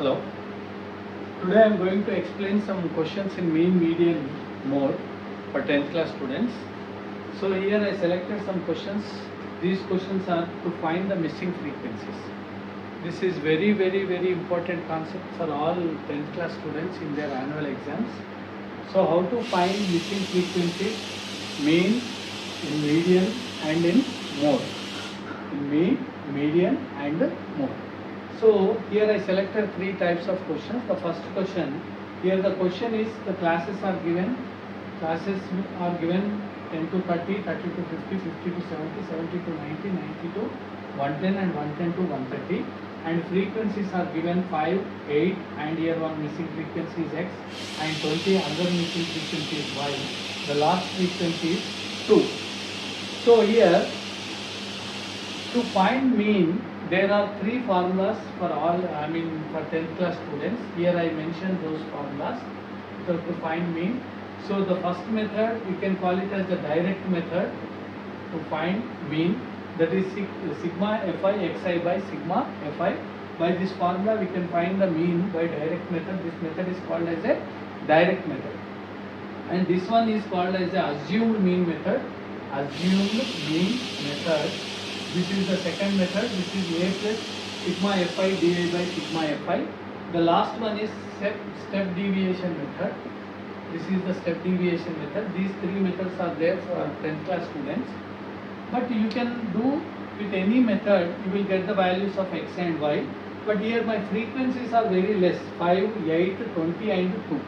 Hello. Today I am going to explain some questions in mean, median mode for 10th class students. So here I selected some questions. These questions are to find the missing frequencies. This is very important concept for all 10th class students in their annual exams. So how to find missing frequencies, mean, in median and in mode. In mean, median and mode. So here I selected three types of questions. The first question, here the question is the classes are given 10 to 30, 30 to 50, 50 to 70, 70 to 90, 90 to 110 and 110 to 130, and frequencies are given 5, 8, and here one missing frequency is X, and 20 other missing frequency is Y. The last frequency is 2. So here to find mean, there are three formulas for all, for 10th class students. Here I mentioned those formulas to find mean. So the first method, we can call it as the direct method to find mean. That is sigma fi xi by sigma fi. By this formula, we can find the mean by direct method. This method is called as a direct method. And this one is called as the assumed mean method. Assumed mean method. This is the second method. This is a plus sigma fi di by sigma fi. The last one is step deviation method. This is the step deviation method. These three methods are there for 10th class students. But you can do with any method, you will get the values of x and y. But here my frequencies are very less, 5, 8, 20 and 2.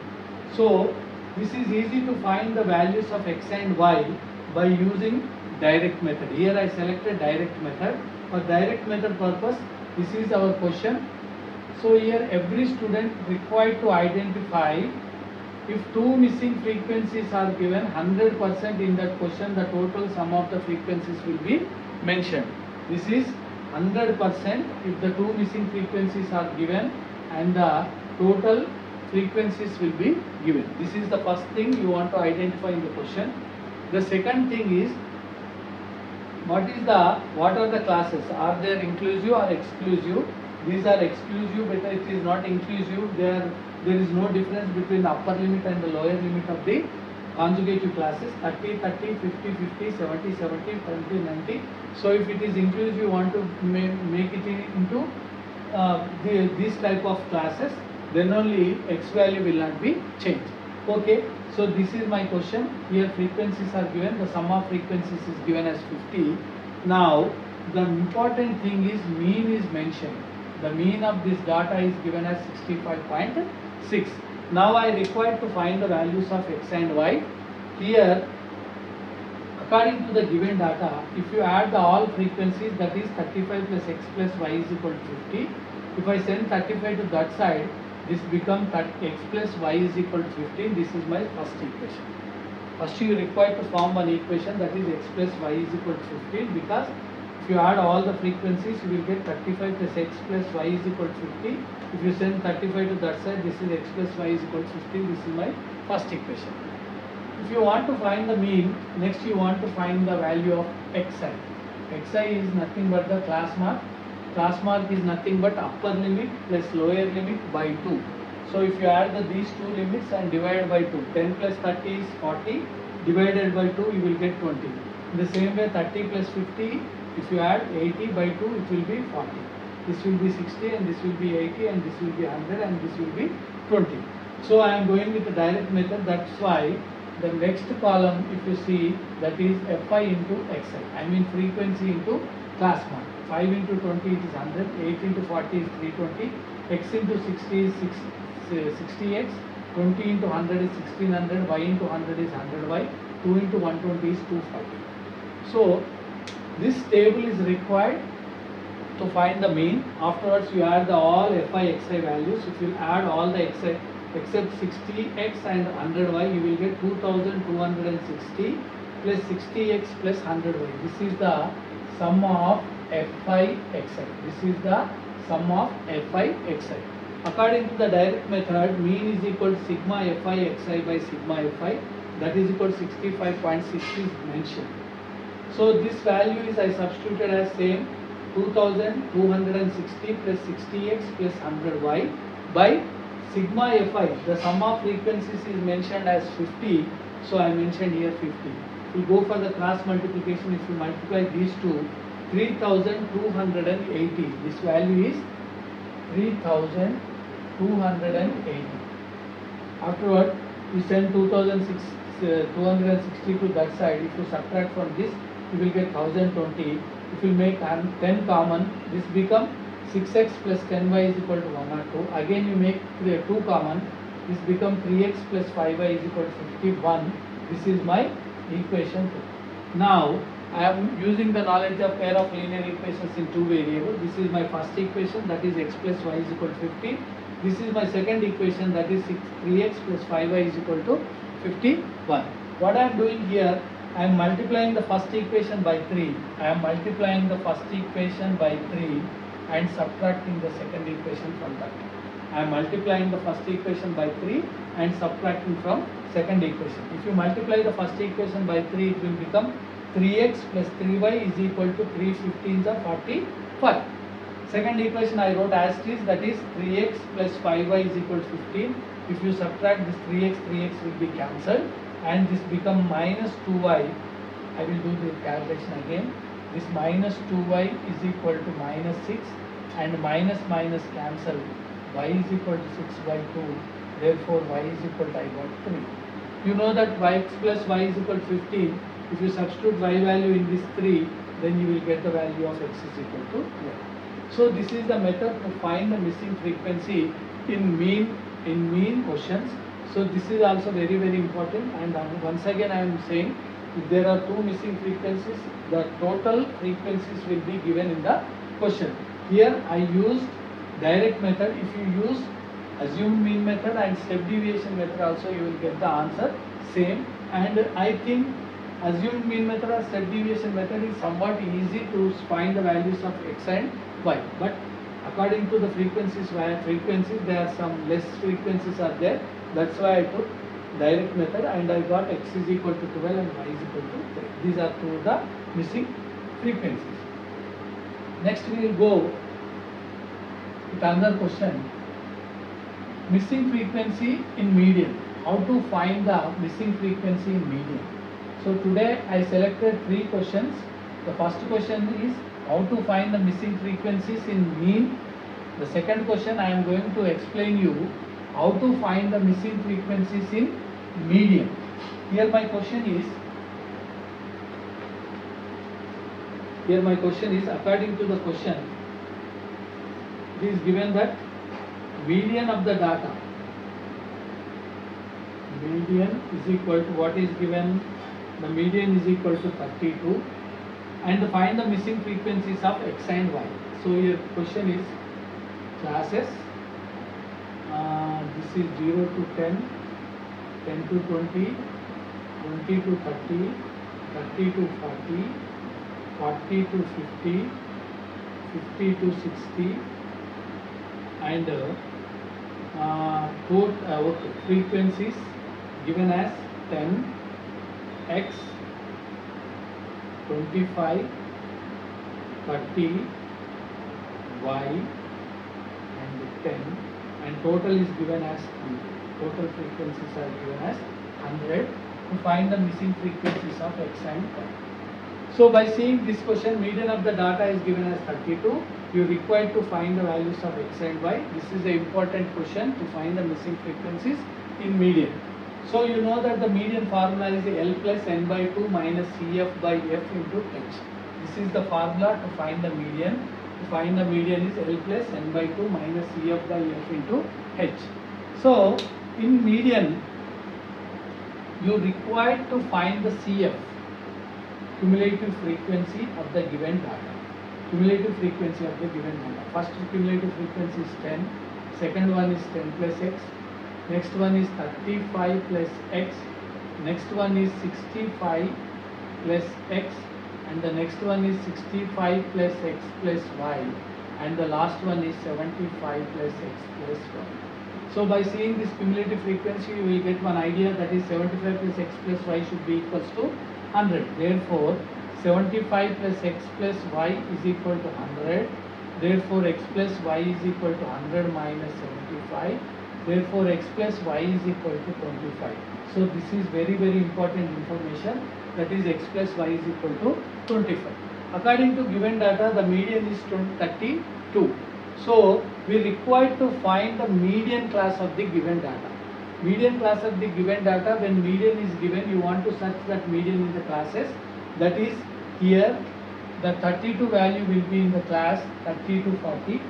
So this is easy to find the values of x and y by using direct method. Here I selected direct method. For direct method purpose, this is our question. So here every student required to identify if two missing frequencies are given, 100% in that question, the total sum of the frequencies will be mentioned. This is 100% if the two missing frequencies are given and the total frequencies will be given. This is the first thing you want to identify in the question. The second thing is, what are the classes? Are they inclusive or exclusive? These are exclusive, but it is not inclusive. There is no difference between the upper limit and the lower limit of the conjugative classes. 30, 30, 50, 50, 70, 70, 20, 90. So if it is inclusive, you want to make it into these type of classes, then only x value will not be changed. Okay, so this is my question. Here frequencies are given, the sum of frequencies is given as 50. Now the important thing is mean is mentioned. The mean of this data is given as 65.6. Now I require to find the values of x and y. Here, according to the given data, if you add the all frequencies, that is 35 plus x plus y is equal to 50. If I send 35 to that side, this becomes x plus y is equal to 15. This is my first equation. First you require to form one equation, that is x plus y is equal to 15, because if you add all the frequencies, you will get 35 plus x plus y is equal to 50. If you send 35 to that side, this is x plus y is equal to 15. This is my first equation. If you want to find the mean, next you want to find the value of xi. Xi is nothing but the class mark. Class mark is nothing but upper limit plus lower limit by 2. So if you add these two limits and divide by 2, 10 plus 30 is 40, divided by 2 you will get 20. In the same way 30 plus 50, if you add 80 by 2 it will be 40. This will be 60 and this will be 80 and this will be 100 and this will be 20. So I am going with the direct method. That's why the next column, if you see, that is fi into xi. I mean frequency into class mark. 5 into 20 it is 100, 8 into 40 is 320, x into 60 is 60x, 20 into 100 is 1600, y into 100 is 100y, 2 into 120 is 240. So this table is required to find the mean. Afterwards you add all fi xi values. If you add all the xi except 60x and 100y, you will get 2260 plus 60x plus 100y. This is the sum of fi xi. This is the sum of fi xi. According to the direct method, mean is equal to sigma fi xi by sigma fi. That is equal to 65.6 is mentioned. So this value is I substituted as same 2260 plus 60x plus 100y. by sigma fi. The sum of frequencies is mentioned as 50, so I mentioned here 50. If you go for the cross multiplication, if you multiply these two, 3280. This value is 3280. Afterward, you send 260 to that side. If you subtract from this, you will get 1020. If you make 10 common, this become 6x plus 10y is equal to 102. Again you make 2 common, this become 3x plus 5y is equal to 51. This is my equation 2. Now I am using the knowledge of pair of linear equations in two variables. This is my first equation, that is x plus y is equal to 50. This is my second equation, that is 3x plus 5y is equal to 51. What I am doing here, I am multiplying the first equation by 3. I am multiplying the first equation by 3 and subtracting the second equation from that. I am multiplying the first equation by 3 and subtracting from second equation. If you multiply the first equation by 3, it will become 3x plus 3y is equal to 3 15s are 45. Second equation I wrote as it is, that is 3x plus 5y is equal to 15. If you subtract this 3x will be cancelled and this become minus 2y. I will do the calculation again. This minus 2y is equal to minus 6 and minus minus cancel. Y is equal to 6 by 2. Therefore y is equal to, I got 3. You know that y plus y is equal to 15. If you substitute y value in this 3, then you will get the value of x is equal to 12. So this is the method to find the missing frequency in mean questions. So this is also very important, and once again I am saying, if there are two missing frequencies, the total frequencies will be given in the question. Here I used direct method. If you use assumed mean method and step deviation method also, you will get the answer same. And I think assumed mean method or step deviation method is somewhat easy to find the values of x and y. But according to the frequencies, there are some less frequencies are there. That's why I took direct method and I got x is equal to 12 and y is equal to 3. These are two of the missing frequencies. Next we will go with another question. Missing frequency in median. How to find the missing frequency in median? So today I selected 3 questions. The first question is how to find the missing frequencies in mean. The second question I am going to explain you how to find the missing frequencies in median. Here my question is according to the question, it is given that median of the data, median is equal to what is given, the median is equal to 32, and find the missing frequencies of x and y. So your question is classes, this is 0 to 10, 10 to 20, 20 to 30, 30 to 40, 40 to 50, 50 to 60, and frequencies given as 10, x, 25, 30, y, and 10, and total is given as 100. Total frequencies are given as 100 to find the missing frequencies of x and y. So by seeing this question, median of the data is given as 32. You require to find the values of x and y. This is an important question to find the missing frequencies in median. So you know that the median formula is L plus n by 2 minus Cf by f into h. This is the formula to find the median. To find the median is L plus n by 2 minus Cf by f into h. So in median, you require to find the Cf, cumulative frequency of the given data. Cumulative frequency of the given data. First cumulative frequency is 10. Second one is 10 plus x. Next one is 35 plus x. Next one is 65 plus x. And the next one is 65 plus x plus y. And the last one is 75 plus x plus y. So by seeing this cumulative frequency, you will get one idea, that is 75 plus x plus y should be equals to 100. Therefore, 75 plus x plus y is equal to 100. Therefore x plus y is equal to 100 minus 75. Therefore x plus y is equal to 25. So this is very important information, that is x plus y is equal to 25. According to given data, the median is 32. So we require to find the median class of the given data. Median class of the given data, when median is given, you want to search that median in the classes. That is here the 32 value will be in the class 30 to 40.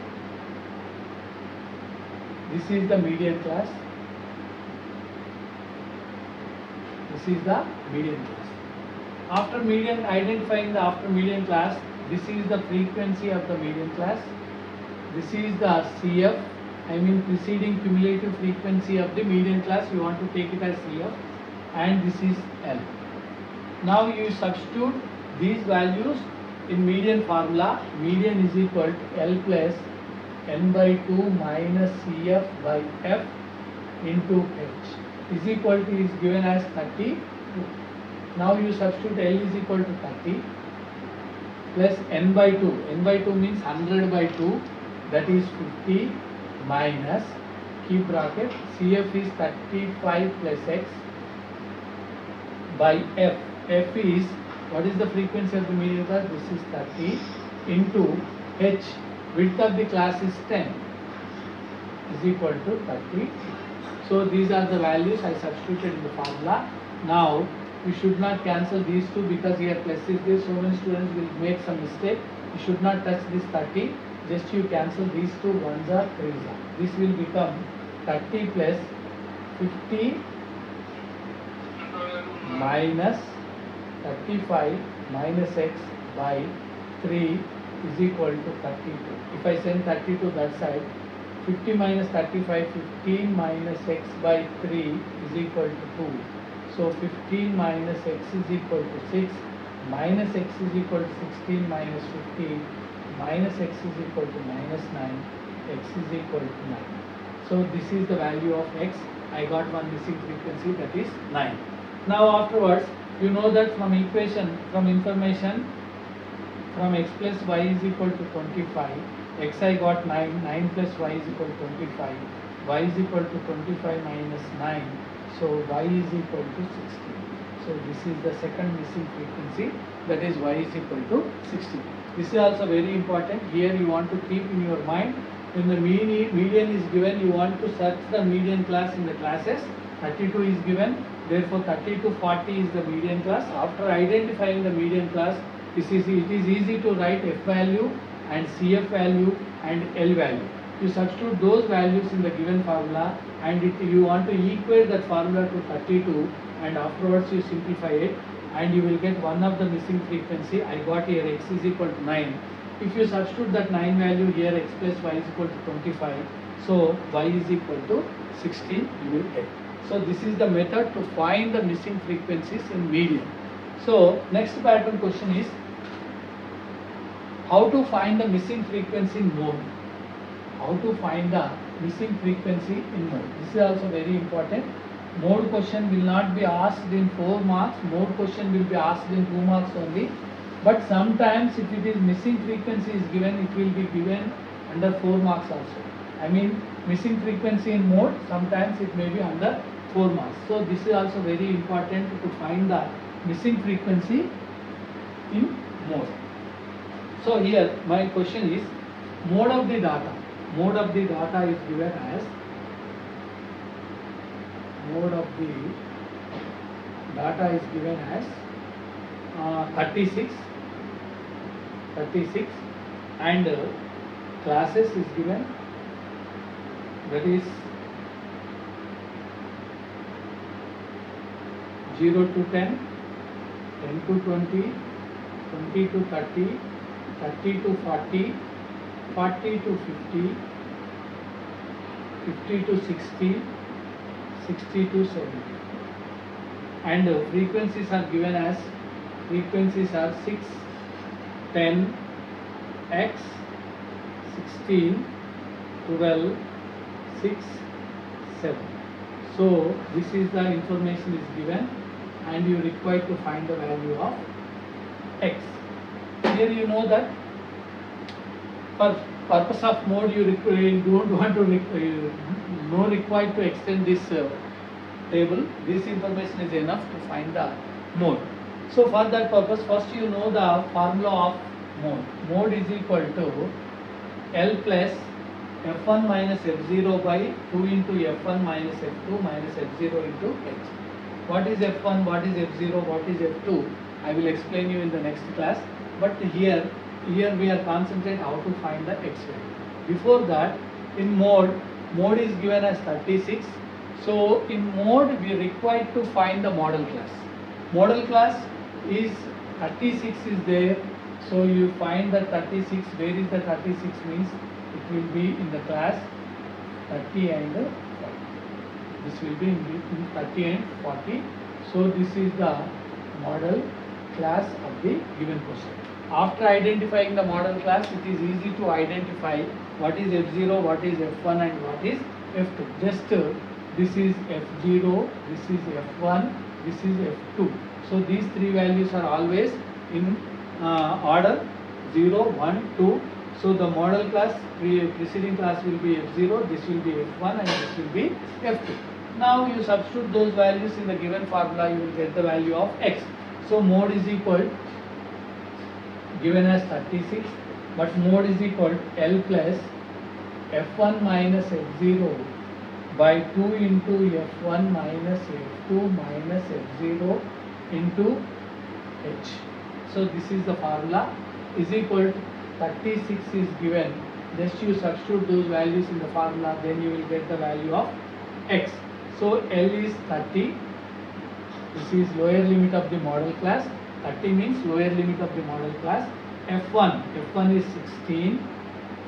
This is the median class. This is the median class. After median, identifying the after median class, this is the frequency of the median class. This is the CF, I mean preceding cumulative frequency of the median class. You want to take it as CF, and this is L. Now you substitute these values in median formula. Median is equal to L plus n by 2 minus CF by F into H is equal to, is given as 30. Now you substitute L is equal to 30 plus n by 2. N by 2 means 100 by 2, that is 50 minus, keep bracket, CF is 35 plus X by F. F is, what is the frequency of the median class? This is 30 into H, width of the class is 10, is equal to 30. So these are the values I substituted in the formula. Now you should not cancel these two, because here plus is there, so many students will make some mistake. You should not touch this 30, just you cancel these two, ones are threes are. This will become 30 plus 50 minus 35 minus X by 3 is equal to 32. If I send 32 that side, 50 minus 35, 15 minus X by 3 is equal to 2. So 15 minus X is equal to 6, minus X is equal to 16 minus 15, minus X is equal to minus 9, X is equal to 9. So this is the value of X. I got one missing frequency, that is 9. Now afterwards, you know that from equation, from information, from x plus y is equal to 25, x I got 9, 9 plus y is equal to 25, y is equal to 25 minus 9, so y is equal to 16. So this is the second missing frequency, that is y is equal to 16. This is also very important. Here you want to keep in your mind, when the median is given, you want to search the median class in the classes. 32 is given, therefore 30 to 40 is the median class. After identifying the median class, it is easy to write F value and CF value and L value. You substitute those values in the given formula, and you want to equate that formula to 32, and afterwards you simplify it, and you will get one of the missing frequency. I got here x is equal to 9. If you substitute that 9 value here, x plus y is equal to 25, so y is equal to 16 you will get. So this is the method to find the missing frequencies in median. So next pattern question is, how to find the missing frequency in mode. How to find the missing frequency in mode. This is also very important. Mode question will not be asked in 4 marks. Mode question will be asked in 2 marks only. But sometimes if it is missing frequency is given, it will be given under 4 marks also. I mean missing frequency in mode, sometimes it may be under 4 marks. So this is also very important to find the missing frequency in mode. So here my question is, mode of the data. Mode of the data is given as, mode of the data is given as 36, and classes is given, that is 0 to 10, 10 to 20, 20 to 30, 30 to 40, 40 to 50, 50 to 60, 60 to 70. And frequencies are given as, frequencies are 6, 10, X, 16, 12, 6, 7. So this is the information is given, and you require to find the value of X. Here you know that For purpose of mode, you don't want to no required to extend this table. This information is enough to find the mode. So for that purpose, first you know the formula of mode. Mode is equal to L plus F1 minus F0 by 2 into F1 minus F2 minus F0 into H. What is F1, what is F0, what is F2? I will explain you in the next class. But here we are concentrate how to find the X value. Before that, in mode is given as 36. So in mode we are required to find the model class. Model class is 36 is there. So you find the 36. Where is the 36 means it will be in the class 30 and 40. This will be in 30 and 40. So this is the model class of the given question. After identifying the model class, it is easy to identify what is F0, what is F1 and what is F2. Just this is F0, this is F1, this is F2. So these three values are always in order 0, 1, 2. So the model class, preceding class will be F0, this will be F1 and this will be F2. Now you substitute those values in the given formula, you will get the value of X. So mode is equal, given as 36, but mode is equal L plus F1 minus F0 by 2 into F1 minus F2 minus F0 into H. So this is the formula, is equal to 36 is given. Just you substitute those values in the formula, then you will get the value of X. So L is 30. This is lower limit of the model class. 30 means lower limit of the model class. F1 is 16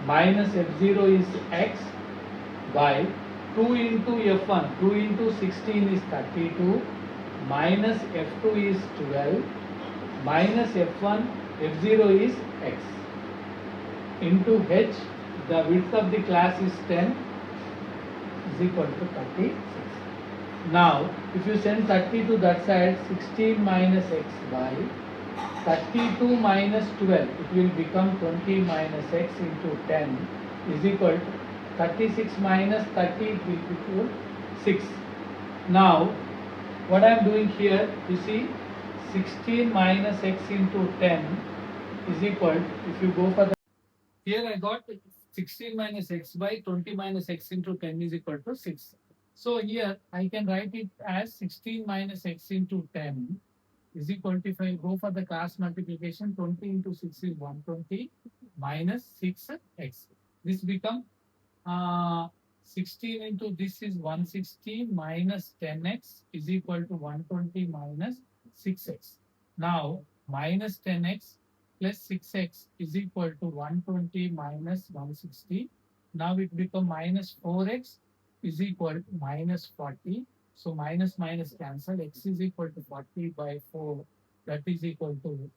minus F0 is X by 2 into F1. 2 into 16 is 32 minus F2 is 12 minus F1, F0 is X into H. The width of the class is 10 is equal to 36. Now, if you send 30 to that side, 16 minus X by 32 minus 12, it will become 20 minus X into 10 is equal to 36 minus 30, it will equal 6. Now, what I am doing here, you see, 16 minus X into 10 is equal, if you go for the, here I got 16 minus X by 20 minus X into 10 is equal to 6. So here I can write it as 16 minus X into 10 is equal to, if I go for the class multiplication, 20 into 6 is 120 minus 6x. This become 16 into this is 160 minus 10x is equal to 120 minus 6x. Now minus 10x plus 6x is equal to 120 minus 160. Now it become minus 4x is equal to minus 40. So minus minus cancel. X is equal to 40 by 4. That is equal to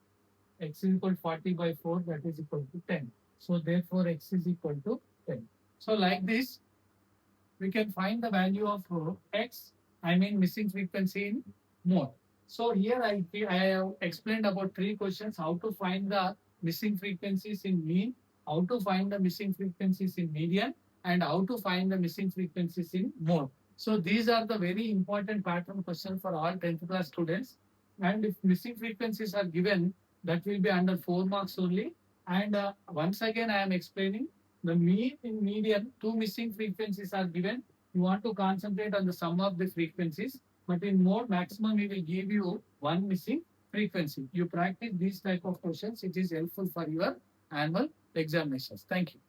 x is equal to 40 by 4. That is equal to 10. So therefore x is equal to 10. So like this, we can find the value of X, I mean missing frequency in mode. So here I have explained about 3 questions, how to find the missing frequencies in mean, how to find the missing frequencies in median, and how to find the missing frequencies in mode. So these are the very important pattern questions for all 10th class students. And if missing frequencies are given, that will be under 4 marks only. And once again, I am explaining the mean in median, 2 missing frequencies are given. You want to concentrate on the sum of the frequencies. But in mode, maximum we will give you 1 missing frequency. You practice these type of questions. It is helpful for your annual examinations. Thank you.